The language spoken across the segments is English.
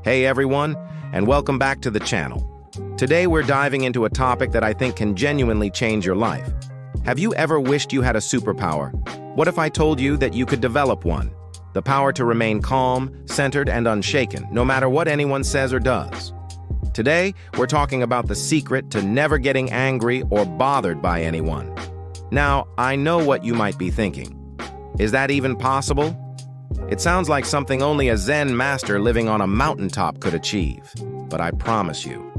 Hey everyone, and welcome back to the channel. Today we're diving into a topic that I think can genuinely change your life. Have you ever wished you had a superpower? What if I told you that you could develop one? The power to remain calm, centered, and unshaken, no matter what anyone says or does. Today, we're talking about the secret to never getting angry or bothered by anyone. Now, I know what you might be thinking. Is that even possible? It sounds like something only a Zen master living on a mountaintop could achieve. But I promise you,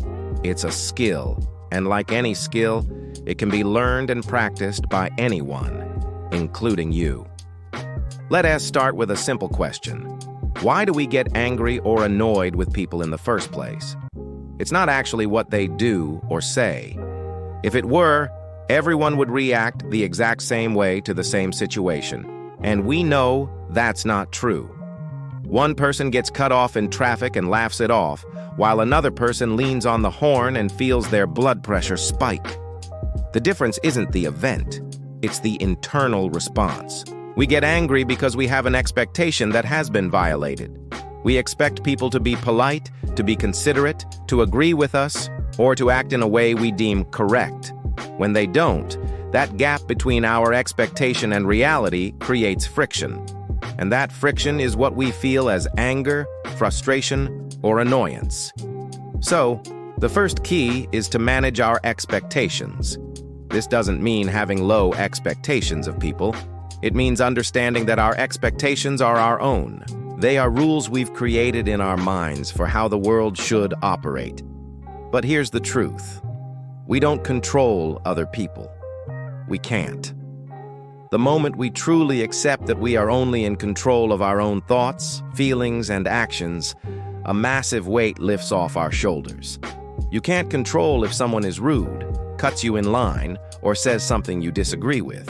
it's a skill. And like any skill, it can be learned and practiced by anyone, including you. Let us start with a simple question. Why do we get angry or annoyed with people in the first place? It's not actually what they do or say. If it were, everyone would react the exact same way to the same situation. And we know that's not true. One person gets cut off in traffic and laughs it off, while another person leans on the horn and feels their blood pressure spike. The difference isn't the event, it's the internal response. We get angry because we have an expectation that has been violated. We expect people to be polite, to be considerate, to agree with us, or to act in a way we deem correct. When they don't, that gap between our expectation and reality creates friction. And that friction is what we feel as anger, frustration, or annoyance. So, the first key is to manage our expectations. This doesn't mean having low expectations of people. It means understanding that our expectations are our own. They are rules we've created in our minds for how the world should operate. But here's the truth. We don't control other people. We can't. The moment we truly accept that we are only in control of our own thoughts, feelings, and actions, a massive weight lifts off our shoulders. You can't control if someone is rude, cuts you in line, or says something you disagree with.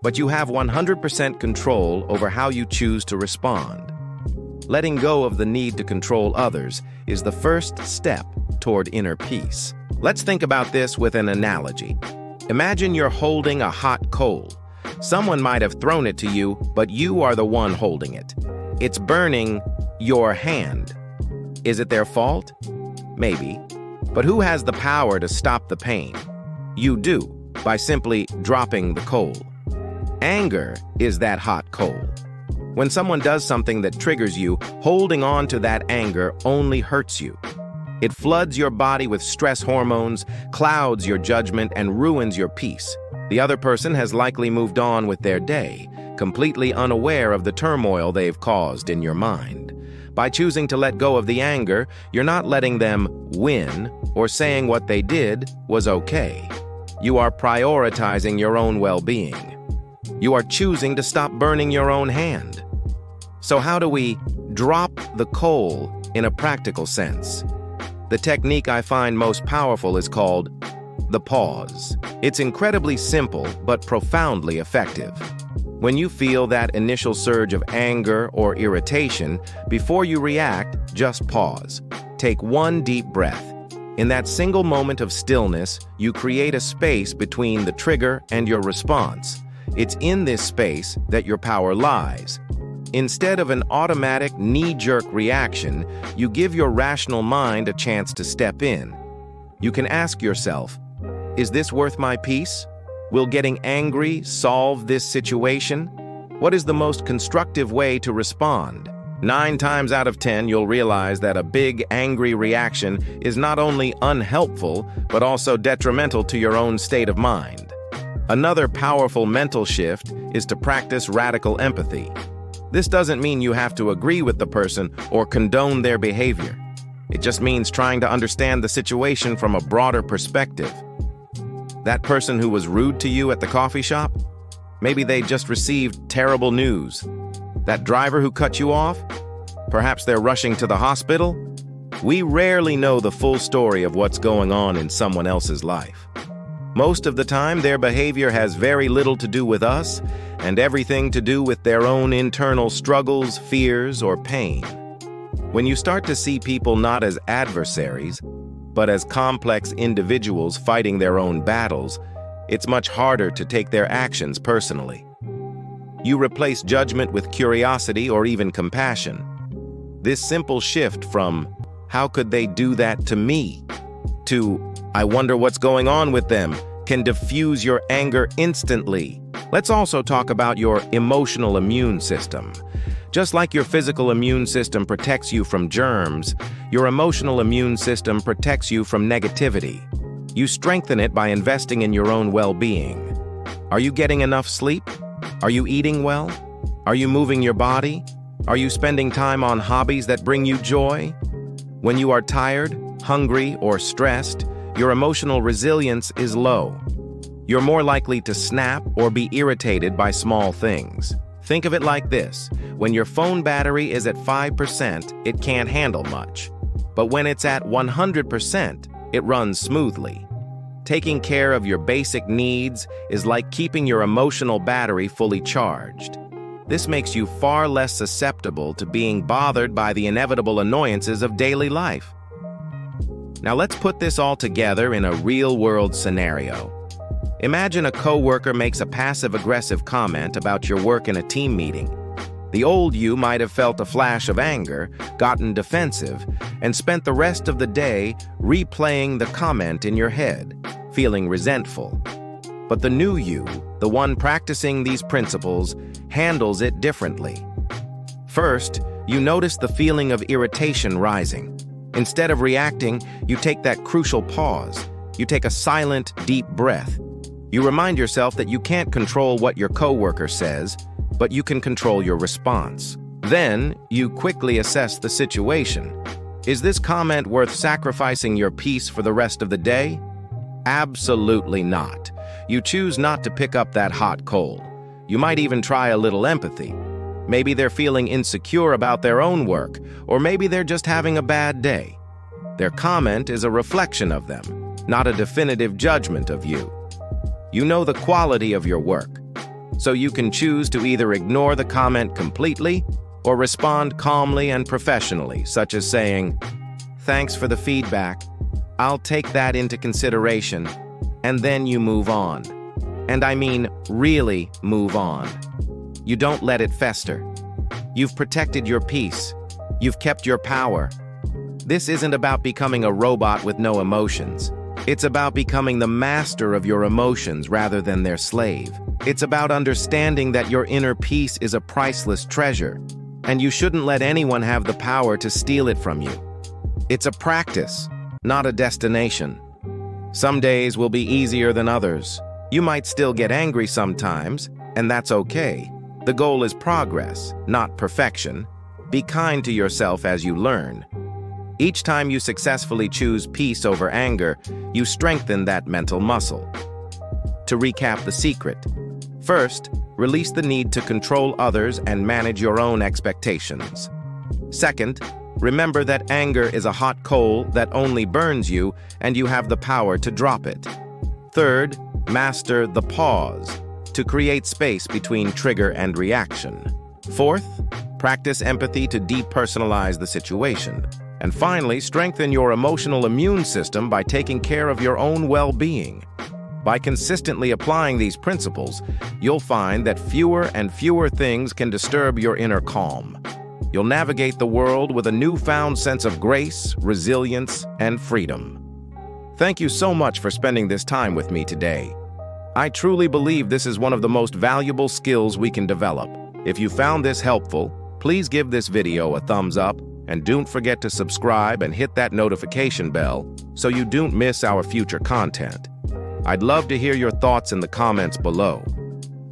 But you have 100% control over how you choose to respond. Letting go of the need to control others is the first step toward inner peace. Let's think about this with an analogy. Imagine you're holding a hot coal. Someone might have thrown it to you, but you are the one holding it. It's burning your hand. Is it their fault? Maybe. But who has the power to stop the pain? You do, by simply dropping the coal. Anger is that hot coal. When someone does something that triggers you, holding on to that anger only hurts you. It floods your body with stress hormones, clouds your judgment, and ruins your peace. The other person has likely moved on with their day, completely unaware of the turmoil they've caused in your mind. By choosing to let go of the anger, you're not letting them win or saying what they did was okay. You are prioritizing your own well-being. You are choosing to stop burning your own hand. So how do we drop the coal in a practical sense? The technique I find most powerful is called the pause. It's incredibly simple, but profoundly effective. When you feel that initial surge of anger or irritation, before you react, just pause. Take one deep breath. In that single moment of stillness, you create a space between the trigger and your response. It's in this space that your power lies. Instead of an automatic knee-jerk reaction, you give your rational mind a chance to step in. You can ask yourself, is this worth my peace? Will getting angry solve this situation? What is the most constructive way to respond? 9 times out of 10, you'll realize that a big, angry reaction is not only unhelpful, but also detrimental to your own state of mind. Another powerful mental shift is to practice radical empathy. This doesn't mean you have to agree with the person or condone their behavior. It just means trying to understand the situation from a broader perspective. That person who was rude to you at the coffee shop? Maybe they just received terrible news. That driver who cut you off? Perhaps they're rushing to the hospital? We rarely know the full story of what's going on in someone else's life. Most of the time, their behavior has very little to do with us and everything to do with their own internal struggles, fears, or pain. When you start to see people not as adversaries, but as complex individuals fighting their own battles, it's much harder to take their actions personally. You replace judgment with curiosity or even compassion. This simple shift from, "How could they do that to me?" to, "I wonder what's going on with them," can diffuse your anger instantly. Let's also talk about your emotional immune system. Just like your physical immune system protects you from germs, your emotional immune system protects you from negativity. You strengthen it by investing in your own well-being. Are you getting enough sleep? Are you eating well? Are you moving your body? Are you spending time on hobbies that bring you joy? When you are tired, hungry, or stressed, your emotional resilience is low. You're more likely to snap or be irritated by small things. Think of it like this. When your phone battery is at 5%, it can't handle much. But when it's at 100%, it runs smoothly. Taking care of your basic needs is like keeping your emotional battery fully charged. This makes you far less susceptible to being bothered by the inevitable annoyances of daily life. Now let's put this all together in a real-world scenario. Imagine a coworker makes a passive-aggressive comment about your work in a team meeting. The old you might have felt a flash of anger, gotten defensive, and spent the rest of the day replaying the comment in your head, feeling resentful. But the new you, the one practicing these principles, handles it differently. First, you notice the feeling of irritation rising. Instead of reacting, you take that crucial pause. You take a silent, deep breath. You remind yourself that you can't control what your coworker says, but you can control your response. Then, you quickly assess the situation. Is this comment worth sacrificing your peace for the rest of the day? Absolutely not. You choose not to pick up that hot coal. You might even try a little empathy. Maybe they're feeling insecure about their own work, or maybe they're just having a bad day. Their comment is a reflection of them, not a definitive judgment of you. You know the quality of your work, so you can choose to either ignore the comment completely or respond calmly and professionally, such as saying, "Thanks for the feedback. I'll take that into consideration," and then you move on. And I mean really move on. You don't let it fester. You've protected your peace. You've kept your power. This isn't about becoming a robot with no emotions. It's about becoming the master of your emotions rather than their slave. It's about understanding that your inner peace is a priceless treasure, and you shouldn't let anyone have the power to steal it from you. It's a practice, not a destination. Some days will be easier than others. You might still get angry sometimes, and that's okay. The goal is progress, not perfection. Be kind to yourself as you learn. Each time you successfully choose peace over anger, you strengthen that mental muscle. To recap the secret: first, release the need to control others and manage your own expectations. Second, remember that anger is a hot coal that only burns you, and you have the power to drop it. Third, master the pause to create space between trigger and reaction. Fourth, practice empathy to depersonalize the situation. And finally, strengthen your emotional immune system by taking care of your own well-being. By consistently applying these principles, you'll find that fewer and fewer things can disturb your inner calm. You'll navigate the world with a newfound sense of grace, resilience, and freedom. Thank you so much for spending this time with me today. I truly believe this is one of the most valuable skills we can develop. If you found this helpful, please give this video a thumbs up, and don't forget to subscribe and hit that notification bell so you don't miss our future content. I'd love to hear your thoughts in the comments below.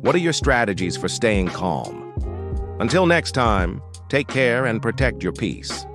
What are your strategies for staying calm? Until next time, take care and protect your peace.